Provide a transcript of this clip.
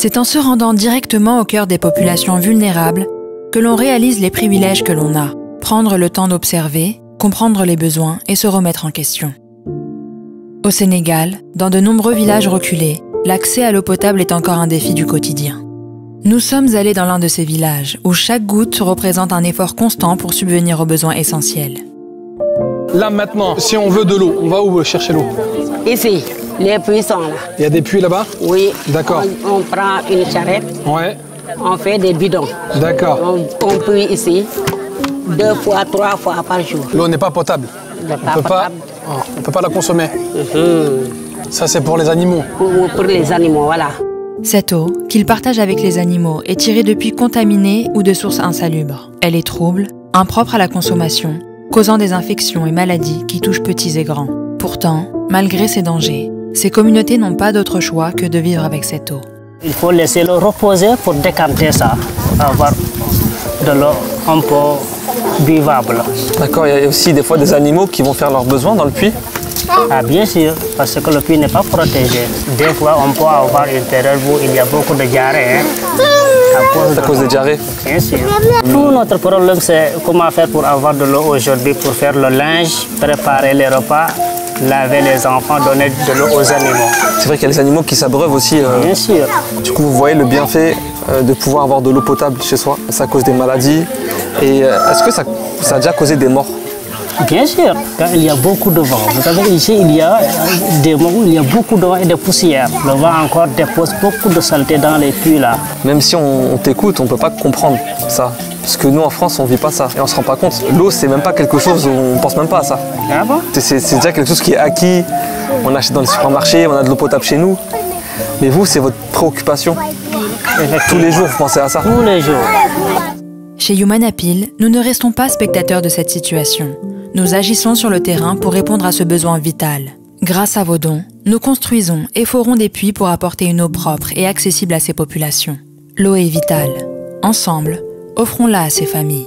C'est en se rendant directement au cœur des populations vulnérables que l'on réalise les privilèges que l'on a. Prendre le temps d'observer, comprendre les besoins et se remettre en question. Au Sénégal, dans de nombreux villages reculés, l'accès à l'eau potable est encore un défi du quotidien. Nous sommes allés dans l'un de ces villages où chaque goutte représente un effort constant pour subvenir aux besoins essentiels. Là maintenant, si on veut de l'eau, on va où chercher l'eau? Ici, les puits sont là. Il y a des puits là-bas? Oui. D'accord. On prend une charrette. Ouais. On fait des bidons. D'accord. On puise ici 2 fois, 3 fois par jour. L'eau n'est pas potable. On ne peut pas la consommer. Ça, c'est pour les animaux. Pour les animaux, voilà. Cette eau, qu'ils partagent avec les animaux, est tirée de puits contaminés ou de sources insalubres. Elle est trouble, impropre à la consommation, causant des infections et maladies qui touchent petits et grands. Pourtant, malgré ces dangers, ces communautés n'ont pas d'autre choix que de vivre avec cette eau. Il faut laisser l'eau reposer pour décanter ça, avoir de l'eau un peu buvable. D'accord, il y a aussi des fois des animaux qui vont faire leurs besoins dans le puits? Ah, bien sûr, parce que le puits n'est pas protégé. Des fois, on peut avoir une période où il y a beaucoup de diarrhée. À cause des diarrhées? Bien sûr. Tout notre problème, c'est comment faire pour avoir de l'eau aujourd'hui, pour faire le linge, préparer les repas, laver les enfants, donner de l'eau aux animaux. C'est vrai qu'il y a les animaux qui s'abreuvent aussi. Bien sûr. Du coup, vous voyez le bienfait de pouvoir avoir de l'eau potable chez soi. Ça cause des maladies. Et est-ce que ça a déjà causé des morts? Bien sûr, quand il y a beaucoup de vent. Vous savez, ici, il y a des moments où il y a beaucoup de vent et de poussière. Le vent encore dépose beaucoup de saleté dans les puits là. Même si on t'écoute, on ne peut pas comprendre ça. Parce que nous, en France, on ne vit pas ça. Et on ne se rend pas compte. L'eau, c'est même pas quelque chose, on ne pense même pas à ça. Ah bon? C'est déjà quelque chose qui est acquis. On achète dans les supermarchés, on a de l'eau potable chez nous. Mais vous, c'est votre préoccupation. Tous les jours, vous pensez à ça? Tous les jours. Chez Human Appeal, nous ne restons pas spectateurs de cette situation. Nous agissons sur le terrain pour répondre à ce besoin vital. Grâce à vos dons, nous construisons et forons des puits pour apporter une eau propre et accessible à ces populations. L'eau est vitale. Ensemble, offrons-la à ces familles.